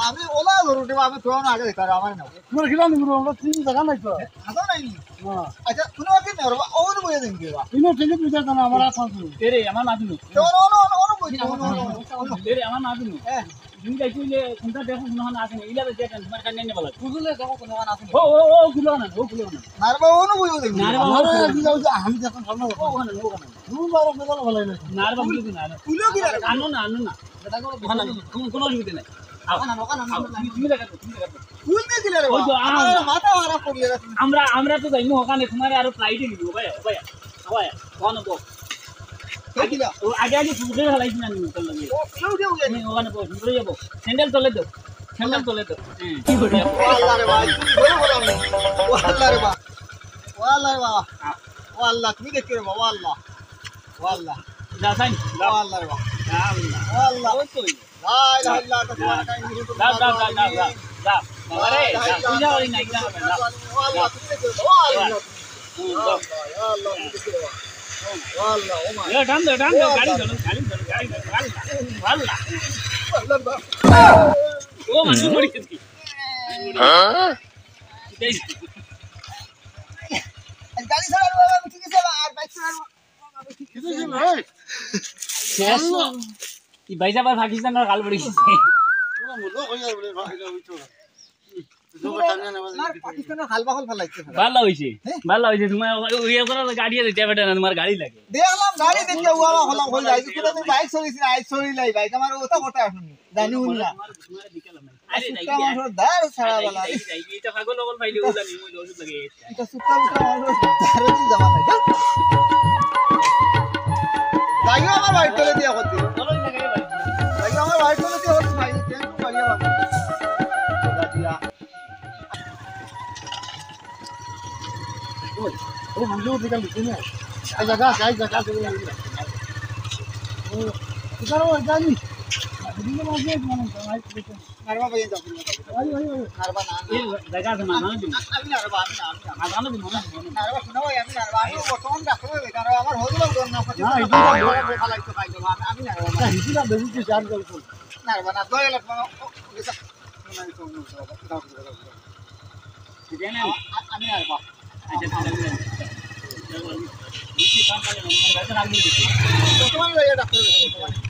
আমি ওলা ধরুন আমি তো আগে দেখতে আমার না তোমার খিলা নিব আমরা তিন জায়গা নাই তো আদা নাই আচ্ছা কোনো কি না ওর বইয়ে দেন দিবা ইনো ঠিক বুঝা না আমার আছে তেরে আমার না দিনু তো ওর বই তেরে আমার না দিনু তুমি যাইছিলে কোনটা দেখো কোন না আছে ইলা যে তোমার কানে নেই বলা বুঝলে দেখো কোনো না আছে ও গুলো না নারবা ওর বইয়ে দেন আমার কি যাও যে আমি যখন সামনে ও ওখানে তুমি বারো মেলা ভালো না নারবা বুঝি না কুলো কি লাগে আনো না এটা কোনো অসুবিধা নাই তুমি দেখা কুল কে দিলে রে আমার মাথা খারাপ করলে আমরা তো যাইমু ওখানে তোমার আর ফ্লাইটে নিব ভাই কোন তো দিলা ও আগে ফুটে ফেলাইছি না নিউ চল ও কেউ দেও আমি ওখানে পৌঁছে যাব স্যান্ডেল তোলে দাও কি করে আল্লাহ রে ভাই বলে বললাম ও আল্লাহ রে বাবা ও আল্লাহ রে বাবা ও আল্লাহ তুমি দেখতে রে বাবা আল্লাহ ও আল্লাহ যা সাইন ও আল্লাহ রে বাবা আল্লাহ ও আল্লাহ ওই তো লা ইলাহা ইল্লাল্লাহ তাআলা কাই নিরু যা বাবা রে পূজা করি না যা ও আল্লাহ তুমি দেখতে ও আল্লাহ ও আল্লাহ তুমি দেখতে রে বাবা ও আল্লাহ ও মা এ টান দে গাড়ি চলো আল্লাহ ও মানুষ পড়ি কি হ্যাঁ গাড়ি চালানো বাবা ঠিক আছে আর বাইক চালানো কিছু ছিল এই শেষ ই বাইজা বার পাকিস্তানের গাল পড়িছে তোরা মুলো কইয়া বলে ভাইলা হইতো না পাকিস্তানের হালবা হল ফলাইছে ভালো হইছে তোমার ইয়ে করা গাড়ি দিতে বেটা না তোমার গাড়ি লাগে দেখলাম গাড়ি দেখে ওয়া হলা হল যাই কিন্তু তুমি বাইক চলিছ না আইছ চলি লাই বাইক আমার ওটা কথা শুনি জানি উল্লা আরে সুট্টা মানুষ দার ছাড়া বলা এটা পাগল লগল পাইলে ও জানি মই ওষুধ লাগে এটা সুট্টা মানুষ দারে জমা নাই লাগিও আমার বাইক চলে দিয়া করতে চলো লাগে ভাই লাগিও আমার বাইক চলে দিয়া করতে ভাই কেন লাগিও বাবা দিয়া ও মুলো দিকে লিখে না এই জায়গা থেকে ও কিসারো জানি দিনে মাঝে মানে ভাই নারবা ভাই যাও আই নারবা না এই জায়গা আছে না দিন আমি নারবা আগানো দিন না নারবা শুনো আমি নারবা আমি বর্তমান ডাক্তার হই কারণ আমার হলো না পাচ্ছি না এটা বড় ফলাইতে পাই আমি নারবা এটা হিসিলা বেশি চার গল নারবা না দয় লাখ আমি নারবা আচ্ছা তাহলে নিচে কাম করে না গাড়ি রাখবি বর্তমান ডাক্তার